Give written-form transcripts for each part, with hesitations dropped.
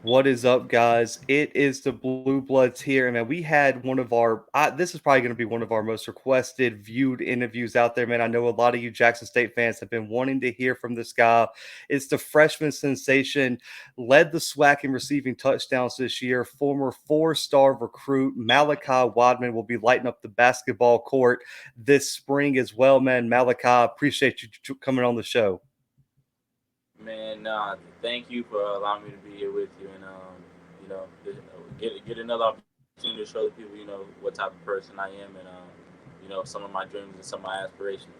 What is up, guys? It is the Blue Bloods here, and man, we had one of our. This is probably going to be one of our most requested, viewed interviews out there, man. I know a lot of you Jackson State fans have been wanting to hear from this guy. It's the freshman sensation, led the SWAC in receiving touchdowns this year. Former four-star recruit Malachi Wideman will be lighting up the basketball court this spring as well, man. Malachi, appreciate you coming on the show. Man, nah, thank you for allowing me to be here with you, and get another opportunity to show the people, what type of person I am, and some of my dreams and some of my aspirations.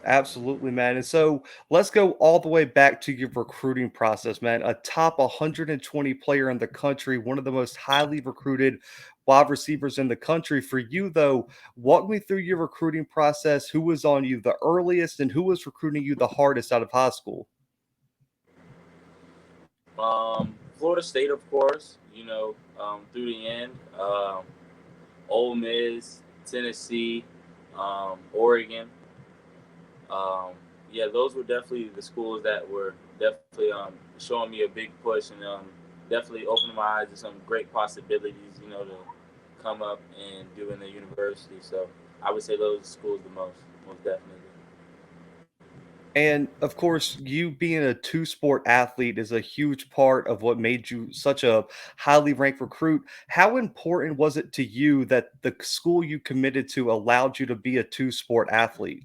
Absolutely, man. And so let's go all the way back to your recruiting process, man. A top 120 player in the country, one of the most highly recruited wide receivers in the country. For you, though, walk me through your recruiting process. Who was on you the earliest and who was recruiting you the hardest out of high school? Florida State, of course, through the end. Ole Miss, Tennessee, Oregon. Um, yeah, those were definitely the schools that were definitely showing me a big push and definitely opening my eyes to some great possibilities, to come up and do in the university. So I would say those schools the most definitely. And of course, you being a two sport athlete is a huge part of what made you such a highly ranked recruit. How important was it to you that the school you committed to allowed you to be a two sport athlete?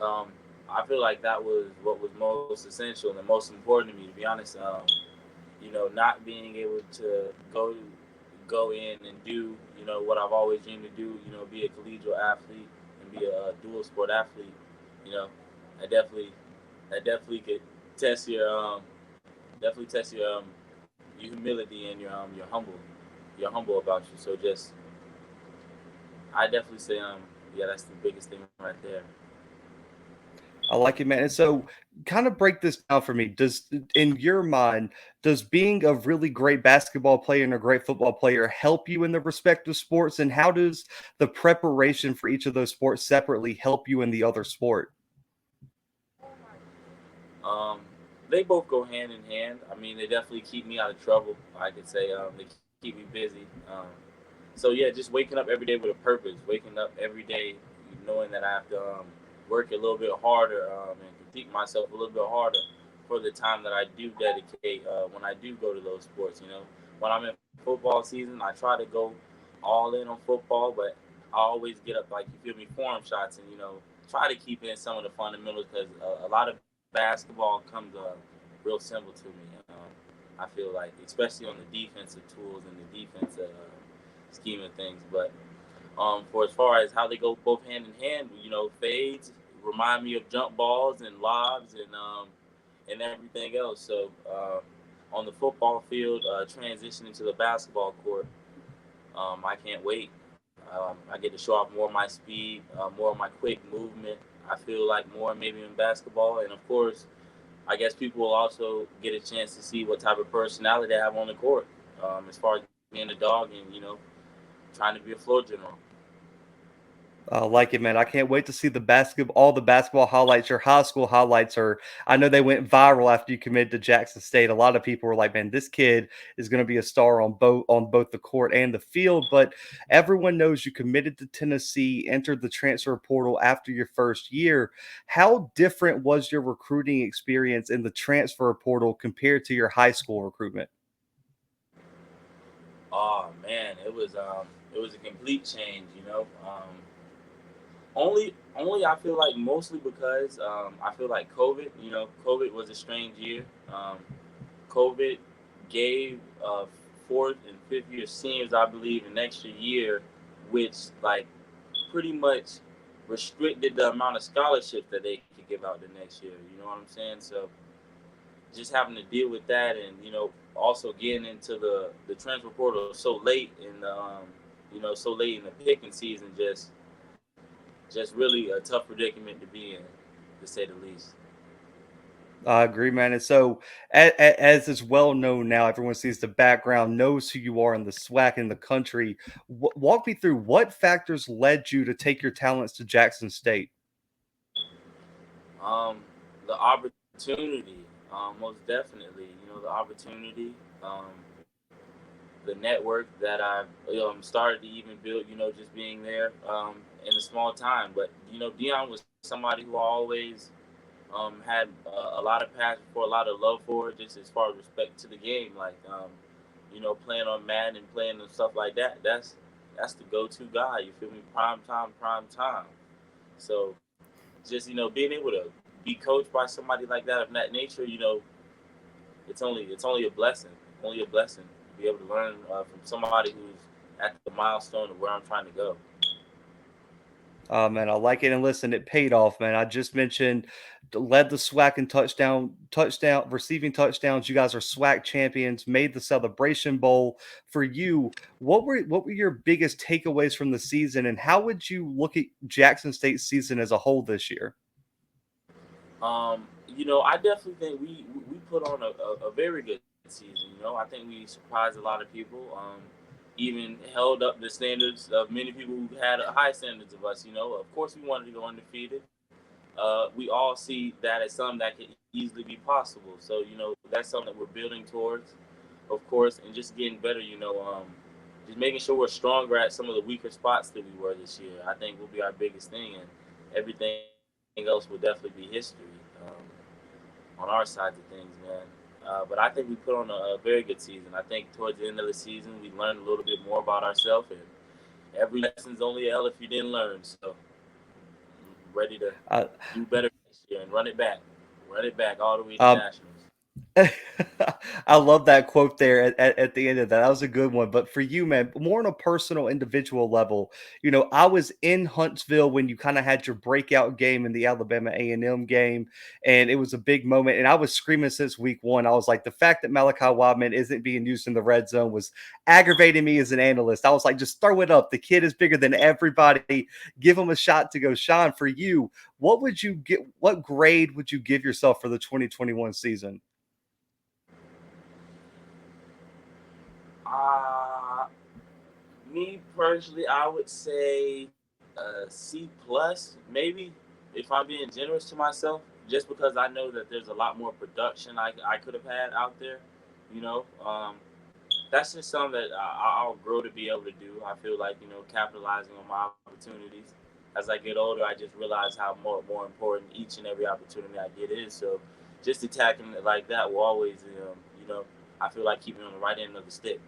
Um, I feel like that was what was most essential and the most important to me, to be honest. Not being able to go in and do what I've always dreamed to do. Be a collegiate athlete and be a dual sport athlete. You know, I definitely could test your humility and you're humble about you. So just I definitely say yeah, that's the biggest thing right there. I like it, man. And so, kind of break this down for me. In your mind, does being a really great basketball player and a great football player help you in the respective sports? And how does the preparation for each of those sports separately help you in the other sport? Um, they both go hand in hand. I mean, they definitely keep me out of trouble. I could say they keep me busy. So yeah, just waking up every day with a purpose. Waking up every day knowing that I have to work a little bit harder and critique myself a little bit harder for the time that I do dedicate when I do go to those sports. When I'm in football season, I try to go all in on football, but I always get up like you feel me, form shots, and try to keep in some of the fundamentals because a lot of basketball comes real simple to me. I feel like, especially on the defensive tools and the defensive scheme of things. But for as far as how they go both hand in hand, fades remind me of jump balls and lobs and everything else. So on the football field, transitioning to the basketball court, I can't wait. I get to show off more of my speed, more of my quick movement. I feel like more maybe in basketball, and of course, I guess people will also get a chance to see what type of personality I have on the court. As far as being a dog and trying to be a floor general. I like it, man. I can't wait to see all the basketball highlights. Your high school highlights are, I know they went viral after you committed to Jackson State. A lot of people were like, man, this kid is going to be a star on both the court and the field. But everyone knows you committed to Tennessee, entered the transfer portal after your first year. How different was your recruiting experience in the transfer portal compared to your high school recruitment? Oh man, it was a complete change. Only I feel like mostly because I feel like COVID. COVID was a strange year. COVID gave fourth and fifth year seniors, I believe, an extra year, which like pretty much restricted the amount of scholarships that they could give out the next year. You know what I'm saying? So just having to deal with that, and also getting into the transfer portal so late in the so late in the picking season, just really a tough predicament to be in, to say the least. I agree, man. And so, as is well known now, everyone sees the background, knows who you are in the SWAC in the country. Walk me through what factors led you to take your talents to Jackson State. The opportunity. Most definitely, the opportunity, the network that I've started to even build, just being there in a small time. But Dion was somebody who always had a lot of passion for, a lot of love for, just as far as respect to the game, like playing on Madden and playing and stuff like that. That's the go-to guy. You feel me? Prime time, prime time. So just being able to be coached by somebody like that of that nature, it's only a blessing. Only a blessing to be able to learn from somebody who's at the milestone of where I'm trying to go. Oh man, I like it. And listen, it paid off, man. I just mentioned led the SWAC in receiving touchdowns. You guys are SWAC champions, made the Celebration Bowl. For you, what were your biggest takeaways from the season, and how would you look at Jackson State's season as a whole this year? I definitely think we put on a very good season. I think we surprised a lot of people. Even held up the standards of many people who had high standards of us. Of course, we wanted to go undefeated. We all see that as something that could easily be possible. So that's something that we're building towards, of course, and just getting better. Just making sure we're stronger at some of the weaker spots that we were this year. I think will be our biggest thing, and everything else will definitely be history on our sides of things, man. But I think we put on a very good season. I think towards the end of the season, we learned a little bit more about ourselves, and every lesson's only a L if you didn't learn. So I'm ready to Uh, do better next year and run it back all the way to um, nationals. I love that quote there at the end of that. That was a good one. But for you, man, more on a personal, individual level, I was in Huntsville when you kind of had your breakout game in the Alabama A&M game, and it was a big moment. And I was screaming since week one. I was like, the fact that Malachi Wideman isn't being used in the red zone was aggravating me as an analyst. I was like, just throw it up. The kid is bigger than everybody. Give him a shot to go shine. For you, what would you get? What grade would you give yourself for the 2021 season? Uh, Me personally, I would say C plus, maybe, if I'm being generous to myself, just because I know that there's a lot more production I could have had out there. You know, um, that's just something that I'll grow to be able to do. I feel like capitalizing on my opportunities. As I get older, I just realize how more important each and every opportunity I get is. So, just attacking it like that will always, I feel like keeping on the right end of the stick.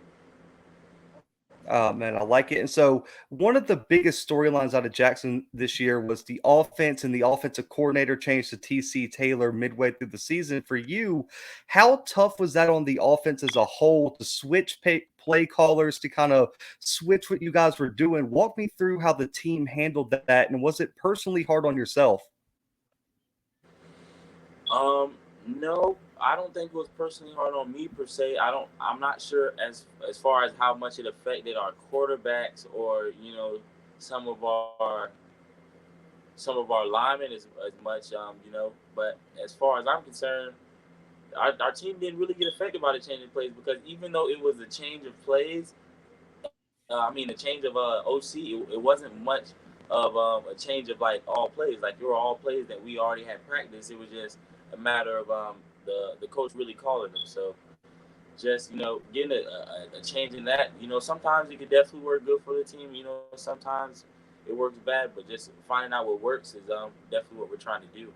Man, I like it. And so, one of the biggest storylines out of Jackson this year was the offense and the offensive coordinator change to TC Taylor midway through the season. For you, how tough was that on the offense as a whole to switch play callers, to kind of switch what you guys were doing? Walk me through how the team handled that. And was it personally hard on yourself? No, I don't think it was personally hard on me per se. I'm not sure as far as how much it affected our quarterbacks or some of our some of our linemen as much. But as far as I'm concerned, our team didn't really get affected by the change of plays because even though it was a change of plays, I mean, a change of OC, it wasn't much of a change of like all plays. Like they were all plays that we already had practiced. It was just a matter of the coach really calling them. So just getting a change in that. Sometimes it could definitely work good for the team. Sometimes it works bad. But just finding out what works is definitely what we're trying to do.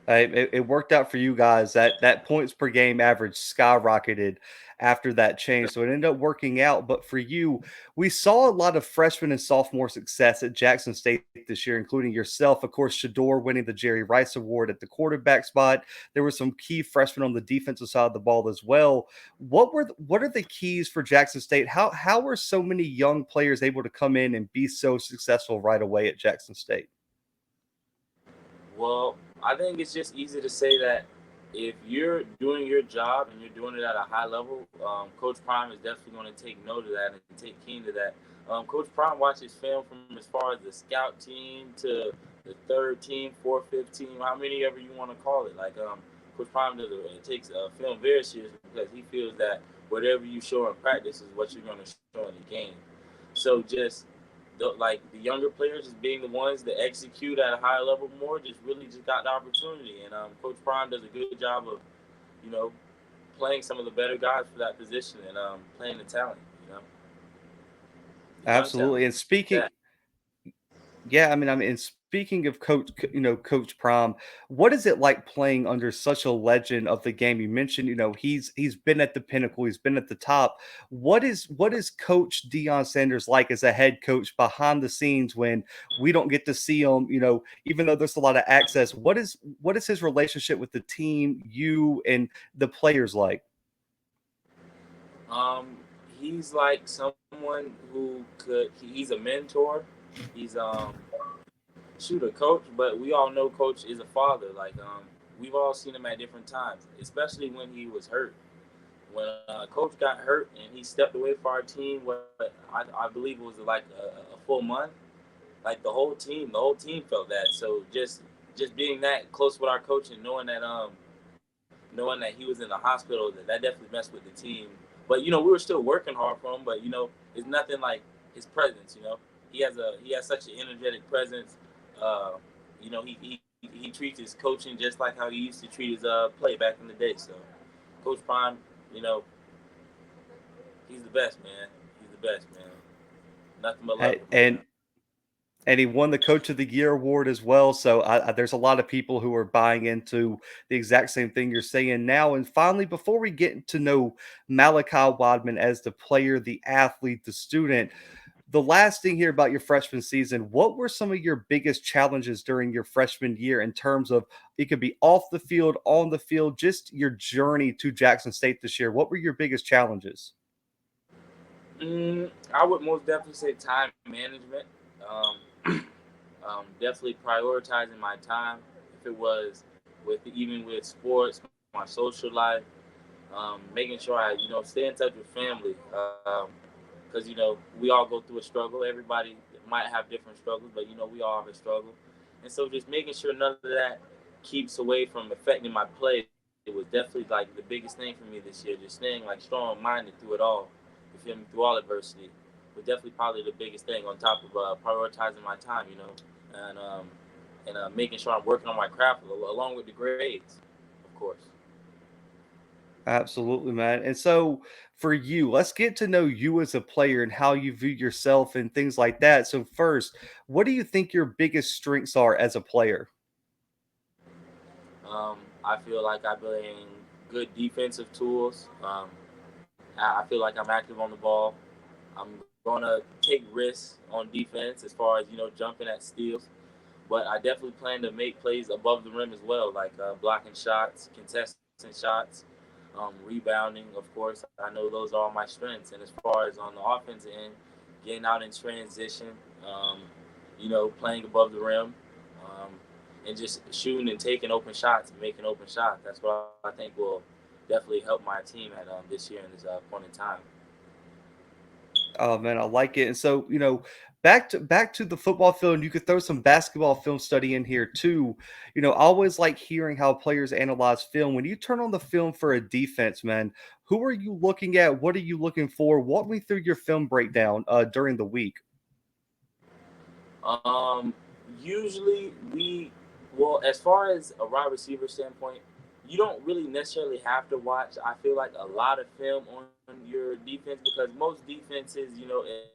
It worked out for you guys. That points per game average skyrocketed after that change, so it ended up working out. But for you, we saw a lot of freshman and sophomore success at Jackson State this year, including yourself. Of course, Shador winning the Jerry Rice Award at the quarterback spot. There were some key freshmen on the defensive side of the ball as well. What are the keys for Jackson State? How were so many young players able to come in and be so successful right away at Jackson State? Well, I think it's just easy to say that if you're doing your job and you're doing it at a high level, Coach Prime is definitely going to take note of that and take keen to that. Coach Prime watches film from as far as the scout team to the third team, fourth, fifth team, how many ever you want to call it. Like Coach Prime takes film very seriously because he feels that whatever you show in practice is what you're going to show in the game. So just the younger players just being the ones that execute at a higher level more, just really just got the opportunity. And Coach Prime does a good job of, you know, playing some of the better guys for that position and playing the talent, the young talent. Absolutely. And speaking, That yeah, and speaking of Coach Prom, what is it like playing under such a legend of the game? You mentioned, he's been at the pinnacle, he's been at the top. What is Coach Dion Sanders like as a head coach behind the scenes when we don't get to see him? Even though there's a lot of access, what is his relationship with the team, you and the players like? um, he's like someone who he's a mentor. He's shoot a coach, but we all know Coach is a father. Like we've all seen him at different times, especially when he was hurt. When Coach got hurt and he stepped away for our team, what I believe it was like a full month. Like the whole team felt that. So just being that close with our coach and knowing that he was in the hospital, that definitely messed with the team. But we were still working hard for him. But it's nothing like his presence. He has such an energetic presence. Uh, he treats his coaching just like how he used to treat his play back in the day. So Coach Prime, you know, he's the best, man. He's the best, man. Nothing but love A- for him, man. And and he won the Coach of the Year award as well. So there's a lot of people who are buying into the exact same thing you're saying now. And finally, before we get to know Malachi Wideman as the player, the athlete, the student, the last thing here about your freshman season, what were some of your biggest challenges during your freshman year in terms of it could be off the field, on the field, just your journey to Jackson State this year? What were your biggest challenges? I would most definitely say time management. Definitely prioritizing my time. If it was even with sports, my social life, making sure I stay in touch with family. Because we all go through a struggle. Everybody might have different struggles, but we all have a struggle. And so just making sure none of that keeps away from affecting my play. It was definitely like the biggest thing for me this year. Just staying like strong minded through it all. You feel me? Through all adversity was definitely probably the biggest thing. On top of prioritizing my time, and making sure I'm working on my craft along with the grades, of course. Absolutely, man. And so for you, let's get to know you as a player and how you view yourself and things like that. So first, what do you think your biggest strengths are as a player? I feel like I bring good defensive tools. I feel like I'm active on the ball. I'm gonna take risks on defense as far as jumping at steals, but I definitely plan to make plays above the rim as well, like blocking shots, contesting shots, rebounding. Of course, I know those are all my strengths. And as far as on the offensive end, getting out in transition, um, playing above the rim, um, and just shooting and taking open shots and making open shots. That's what I think will definitely help my team at this year and this point in time. Oh man, I like it. And so, back to the football field, and you could throw some basketball film study in here too. I always like hearing how players analyze film. When you turn on the film for a defense, man, who are you looking at? What are you looking for? Walk me through your film breakdown during the week. Um, Usually well, as far as a wide receiver standpoint, you don't really necessarily have to watch. I feel like a lot of film on your defense because most defenses,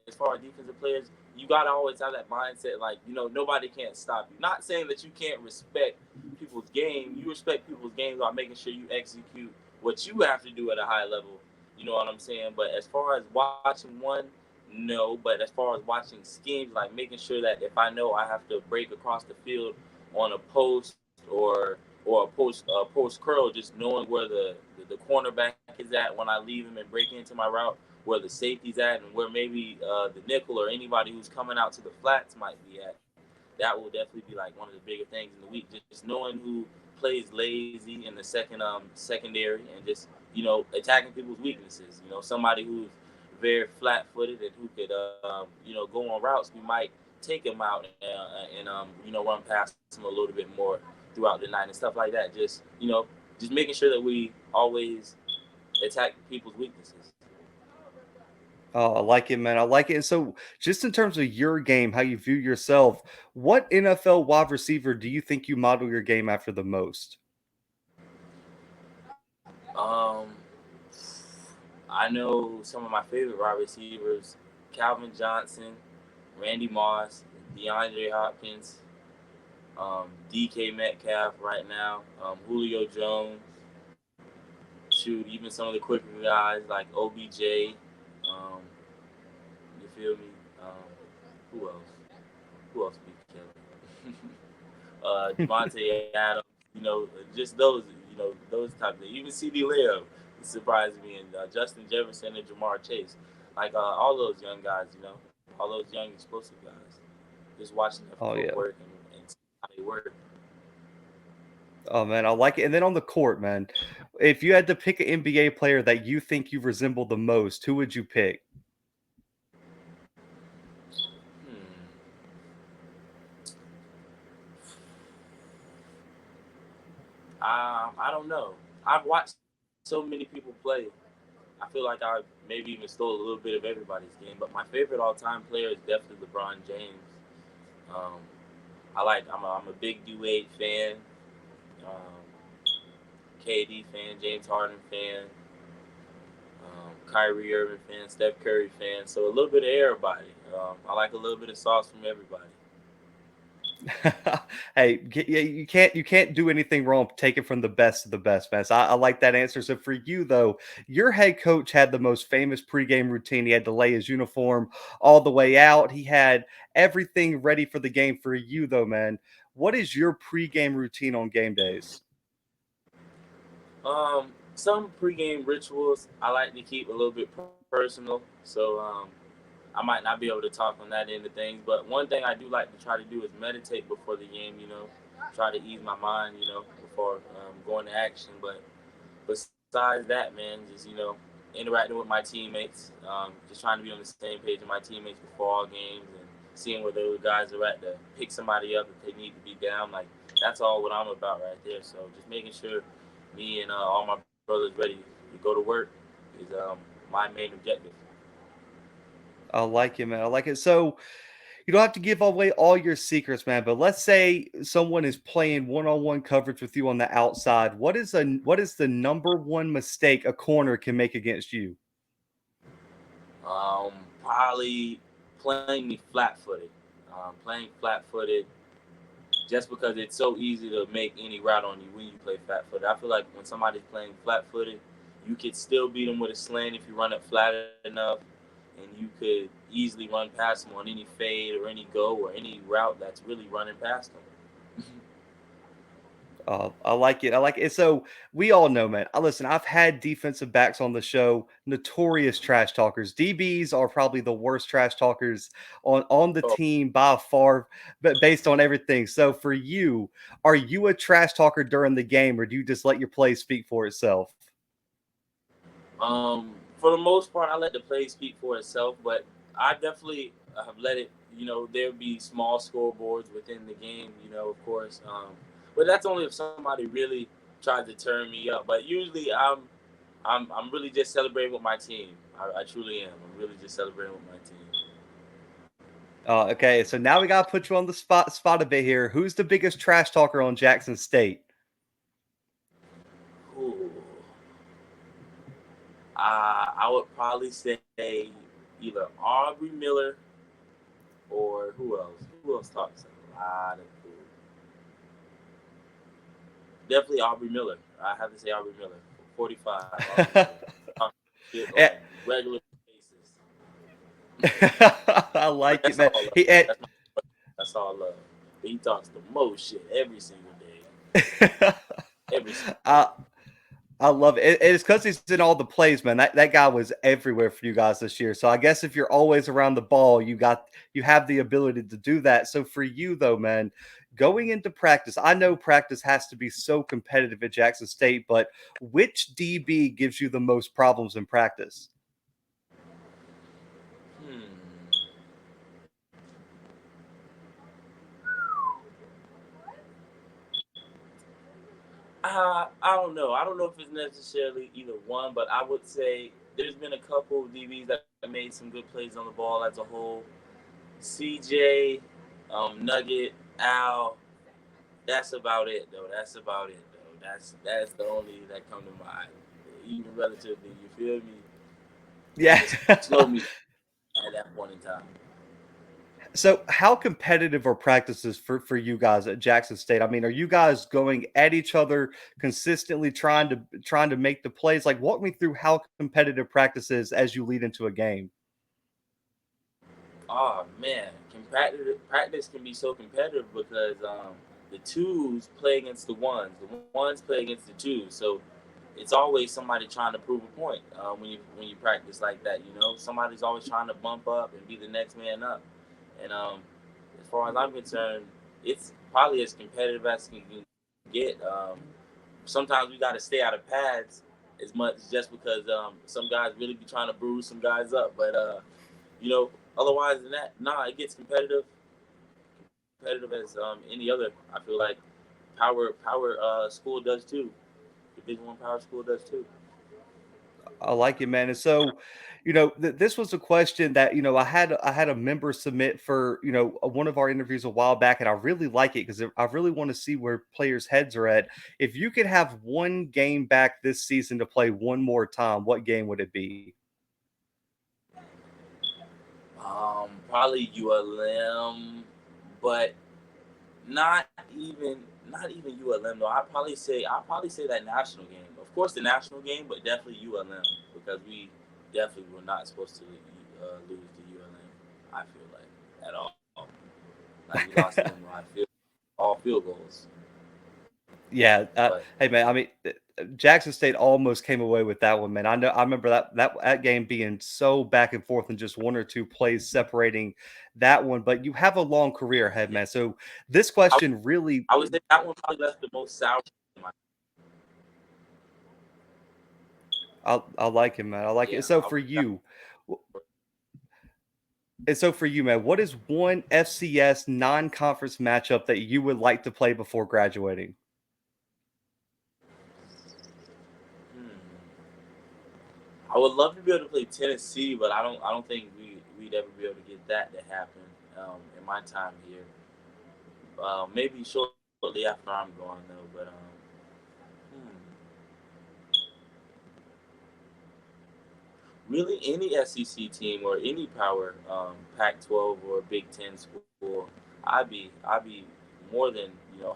as far as defensive players, you gotta always have that mindset like nobody can't stop you. Not saying that you can't respect people's game. You respect people's games by making sure you execute what you have to do at a high level. You know what I'm saying? But as far as watching one, no, but as far as watching schemes, like making sure that if I know I have to break across the field on a post or a post curl, just knowing where the cornerback is at when I leave him and break into my route, where the safety's at, and where maybe the nickel or anybody who's coming out to the flats might be at. That will definitely be like one of the bigger things in the week. Just knowing who plays lazy in the secondary and just attacking people's weaknesses. Somebody who's very flat-footed and who could go on routes. We might take him out and run past him a little bit more throughout the night and stuff like that. Just making sure that we always attack people's weaknesses. Oh, I like it, man. I like it. And so, just in terms of your game, how you view yourself, what NFL wide receiver do you think you model your game after the most? Um, I know some of my favorite wide receivers: Calvin Johnson, Randy Moss, DeAndre Hopkins, DK Metcalf right now, Julio Jones. Shoot, even some of the quicker guys like OBJ. Um, you feel me? Who else? Who else be killing? Devontae Adams. You know, just those. You know, those type of. Even CD Lamb surprised me, and Justin Jefferson and Jamar Chase. Like all those young guys. You know, all those young explosive guys. Just watching their Oh yeah. footwork and how they work. Oh man, I like it. And then on the court, man, if you had to pick an NBA player that you think you resemble the most, who would you pick? Hmm. I don't know. I've watched so many people play. I feel like I maybe even stole a little bit of everybody's game, but my favorite all-time player is definitely LeBron James. Um, I'm a big D-Wade fan, KD fan, James Harden fan, Kyrie Irving fan, Steph Curry fan. So a little bit of everybody. I like a little bit of sauce from everybody. Hey, yeah, you can't do anything wrong taking from the best of the best, man. So I like that answer. So for you though, your head coach had the most famous pregame routine. He had to lay his uniform all the way out. He had everything ready for the game. For you though, man, what is your pregame routine on game days? Some pregame rituals I like to keep a little bit personal. So I might not be able to talk on that end of things, but one thing I do like to try to do is meditate before the game. You know, try to ease my mind. You know, before going to action. But besides that, man, just interacting with my teammates, just trying to be on the same page with my teammates before all games, and seeing where those guys are at to pick somebody up if they need to be down. Like that's all what I'm about right there. So just making sure me and all my brothers ready to go to work is my main objective. I like it, man. I like it. So you don't have to give away all your secrets, man. But let's say someone is playing one-on-one coverage with you on the outside. What is the number one mistake a corner can make against you? Probably playing me flat-footed. Playing flat-footed just because it's so easy to make any route on you when you play flat-footed. I feel like when somebody's playing flat-footed, you could still beat them with a slant if you run it flat enough, and you could easily run past them on any fade or any go or any route that's really running past them. I like it. I like it. So we all know, man. Listen, I've had defensive backs on the show, notorious trash talkers. DBs are probably the worst trash talkers on the So, team by far, but based on everything. So for you, are you a trash talker during the game, or do you just let your play speak for itself? for the most part, I let the play speak for itself, but I definitely have let it. You know, there be small scoreboards within the game. You know, of course, but that's only if somebody really tries to turn me up. But usually, I'm really just celebrating with my team. I truly am. I'm really just celebrating with my team. Okay, so now we gotta put you on the spot a bit here. Who's the biggest trash talker on Jackson State? Ooh. I would probably say either Aubrey Miller or who else? Who else talks a lot of food? Definitely Aubrey Miller. I have to say Aubrey Miller. 45. Aubrey Miller. Talk shit on Eh, a regular basis. I But like it, that's man. all love. He, That's all love. But he talks the most shit every single day. Every single day. I I love it. It's because he's in all the plays, man. That guy was everywhere for you guys this year. So I guess if you're always around the ball, you have the ability to do that. So for you though, man, going into practice, I know practice has to be so competitive at Jackson State, but which DB gives you the most problems in practice? Hmm. I don't know. I don't know if it's necessarily either one, but I would say there's been a couple of DBs that made some good plays on the ball as a whole. CJ, Nugget, Al. That's about it though. That's about it though. That's the only that come to mind. Even relatively, you feel me? Yeah. It slowed me at that point in time. So, how competitive are practices for you guys at Jackson State? I mean, are you guys going at each other consistently, trying to make the plays? Like, walk me through how competitive practice is as you lead into a game. Oh man, competitive practice can be so competitive because the twos play against the ones play against the twos. So it's always somebody trying to prove a point when you practice like that. You know, somebody's always trying to bump up and be the next man up. And as far as I'm concerned, it's probably as competitive as can get. Sometimes we got to stay out of pads as much just because some guys really be trying to bruise some guys up. But you know, otherwise than that, nah, it gets competitive as any other. I feel like power school does too. Division One power school does too. I like it, man. And so, this was a question that I had a member submit for one of our interviews a while back, and I really like it because I really want to see where players' heads are at. If you could have one game back this season to play one more time, what game would it be? Probably ULM, but not even not even ULM though. I'd probably say that national game. Of course, the national game, but definitely ULM because we definitely were not supposed to lose to ULM. I feel like at all. Like we lost to them by all field goals. Yeah, But hey man, I mean, Jackson State almost came away with that one, man. I remember that game being so back and forth and just one or two plays separating that one. But you have a long career ahead, yeah, man. So this I, question really, I would say that one probably left the most sour. In my, I like it, man. I like it. yeah, So I for would say that. you, man, what is one FCS non-conference matchup that you would like to play before graduating? Hmm. I would love to be able to play Tennessee, but I don't think we'd ever be able to get that to happen in my time here. Maybe shortly after I'm gone though, but hmm, really any SEC team or any power Pac-12 or Big Ten school, I'd be more than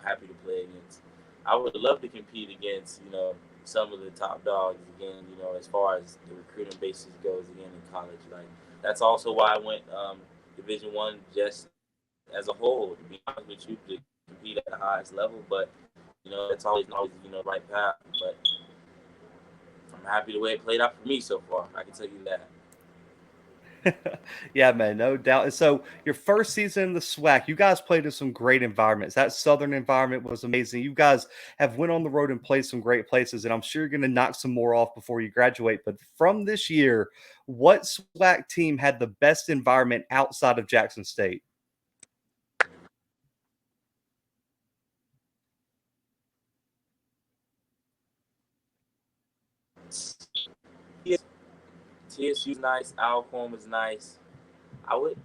happy to play against. I would love to compete against some of the top dogs again. As far as the recruiting basis goes again in college, like that's also why I went Division One just as a whole. To be honest with you, to compete at the highest level, but that's always the right path. But I'm happy the way it played out for me so far. I can tell you that. Yeah, man, no doubt. And so your first season in the SWAC, you guys played in some great environments. That Southern environment was amazing. You guys have went on the road and played some great places, and I'm sure you're going to knock some more off before you graduate. But from this year, what SWAC team had the best environment outside of Jackson State? TSU's nice. Alcorn was nice. I would,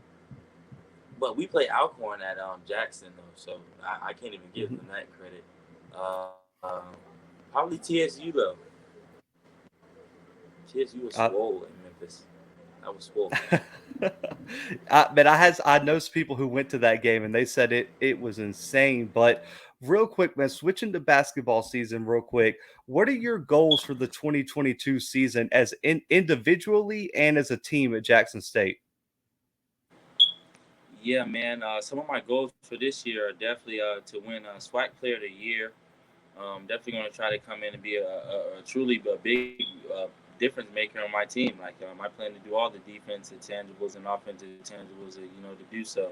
but we play Alcorn at Jackson though, so I can't even give Mhm. them that credit. Um, Probably TSU though. TSU was Uh, swole in Memphis. That was swole. But I know some people who went to that game and they said it was insane. But real quick, man, switching to basketball season, real quick. What are your goals for the 2022 season as individually and as a team at Jackson State? Yeah, man. Some of my goals for this year are definitely to win SWAC Player of the Year. Definitely going to try to come in and be a truly a big difference maker on my team. Like I plan to do all the defensive tangibles and offensive tangibles, to do so.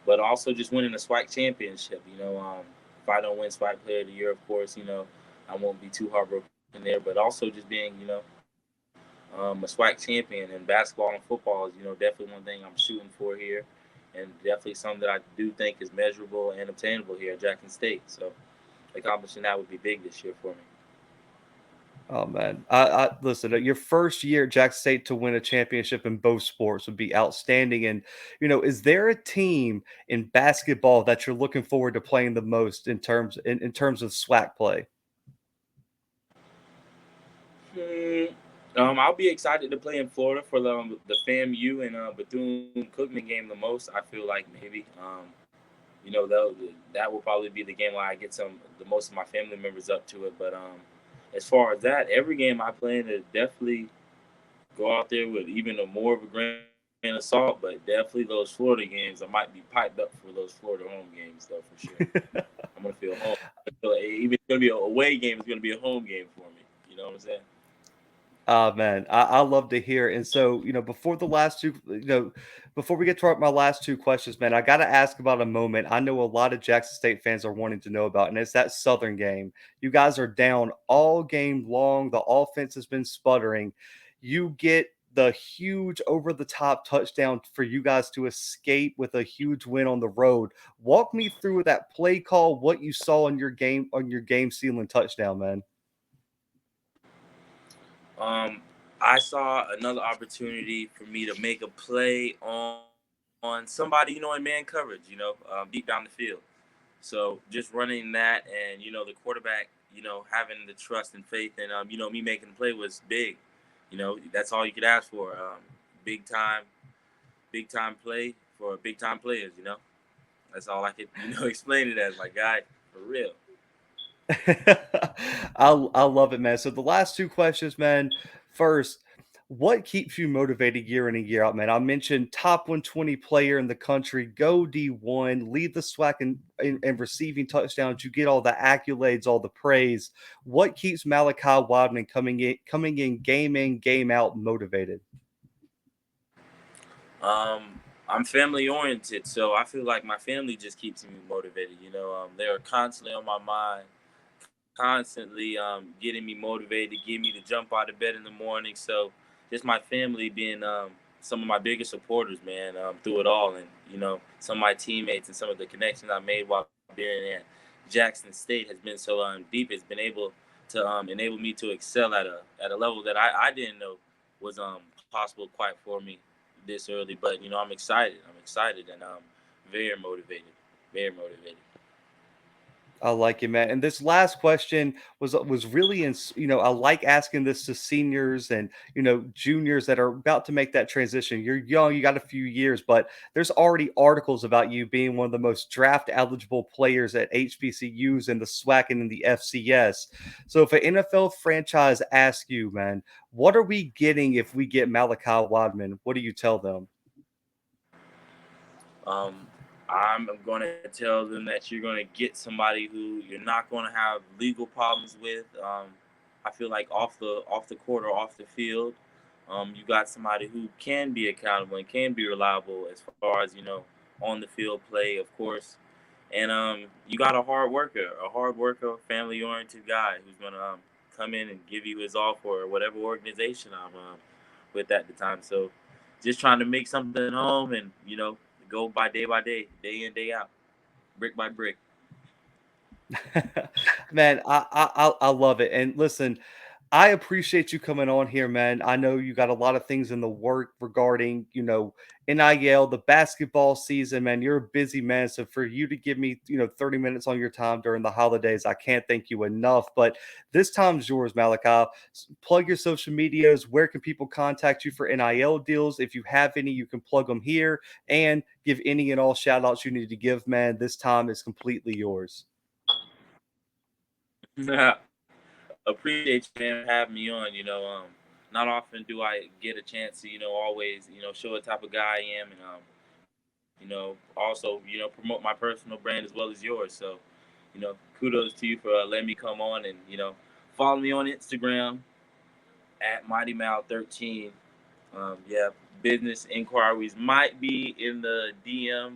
But also just winning the SWAC championship. If I don't win SWAC Player of the Year, of course, I won't be too heartbroken there. But also just being, a SWAC champion in basketball and football is, definitely one thing I'm shooting for here, and definitely something that I do think is measurable and obtainable here at Jackson State. So accomplishing that would be big this year for me. Oh man, I listen. Your first year at Jackson State to win a championship in both sports would be outstanding. And is there a team in basketball that you're looking forward to playing the most in terms of SWAC play? Hmm. I'll be excited to play in Florida for the FAMU and Bethune Cookman game the most. I feel like maybe that will probably be the game where I get the most of my family members up to it. But as far as that, every game I plan to definitely go out there with even a more of a grain of salt. But definitely those Florida games, I might be piped up for those Florida home games though for sure. I'm gonna feel home. Even if it's gonna be a away game, it's gonna be a home game for me. You know what I'm saying? Ah, man, I love to hear it. And so, before we get to my last two questions, man, I got to ask about a moment I know a lot of Jackson State fans are wanting to know about, and it's that Southern game. You guys are down all game long. The offense has been sputtering. You get the huge over the top touchdown for you guys to escape with a huge win on the road. Walk me through that play call, what you saw on your game sealing touchdown, man. Um, I saw another opportunity for me to make a play on somebody, in man coverage, deep down the field. So just running that, and the quarterback, having the trust and faith, and me making the play was big. That's all you could ask for. Big time, big time play for big time players. That's all I could, explain it as, my guy, for real. I love it, man. So the last two questions, man. First, what keeps you motivated year in and year out, man? I mentioned top 120 player in the country, go D1, lead the SWAC in receiving touchdowns. You get all the accolades, all the praise. What keeps Malachi Wideman coming in, game out, motivated? I'm family oriented, so I feel like my family just keeps me motivated. They're constantly on my mind, constantly getting me motivated, getting me to jump out of bed in the morning. So just my family being some of my biggest supporters, man, through it all, and some of my teammates and some of the connections I made while being at Jackson State has been so deep. It's been able to enable me to excel at a level that I didn't know was possible quite for me this early. But I'm excited. I'm excited, and very motivated. Very motivated. I like it, man. And this last question was really I like asking this to seniors and juniors that are about to make that transition. You're young, you got a few years, but there's already articles about you being one of the most draft eligible players at HBCUs in the SWAC and in the FCS. So if an NFL franchise asks you, man, what are we getting if we get Malachi Wadman? What do you tell them? Um, I'm going to tell them that you're going to get somebody who you're not going to have legal problems with. I feel like off the court or off the field, you got somebody who can be accountable and can be reliable as far as on the field play, of course. And you got a hard worker, family oriented guy who's going to come in and give you his all for whatever organization I'm with at the time. So just trying to make something at home, and go by day in, day out, brick by brick. Man, I love it. And listen, I appreciate you coming on here, man. I know you got a lot of things in the work regarding, NIL, the basketball season, man. You're a busy man. So for you to give me, 30 minutes on your time during the holidays, I can't thank you enough. But this time's yours, Malachi. Plug your social medias. Where can people contact you for NIL deals? If you have any, you can plug them here and give any and all shout outs you need to give, man. This time is completely yours. Appreciate you, man, for having me on. Not often do I get a chance to, always, show what type of guy I am, and also, promote my personal brand as well as yours. So, kudos to you for letting me come on, and follow me on Instagram at Mighty Mal 13. Yeah, business inquiries might be in the DM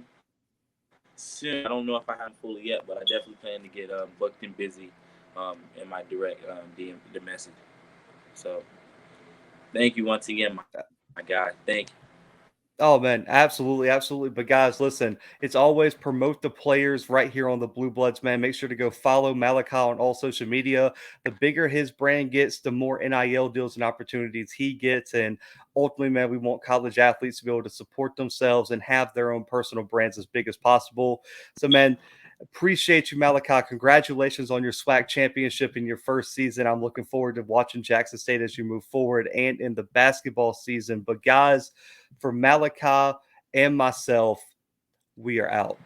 soon. I don't know if I haven't fully yet, but I definitely plan to get booked and busy in my direct DM the message. So thank you once again, my guy. Thank you. Oh man, absolutely, absolutely. But guys, listen, it's always promote the players right here on the Blue Bloods, man. Make sure to go follow Malachi on all social media. The bigger his brand gets, the more NIL deals and opportunities he gets. And ultimately, man, we want college athletes to be able to support themselves and have their own personal brands as big as possible. So, man, appreciate you, Malachi. Congratulations on your SWAC championship in your first season. I'm looking forward to watching Jackson State as you move forward and in the basketball season. But guys, for Malachi and myself, we are out.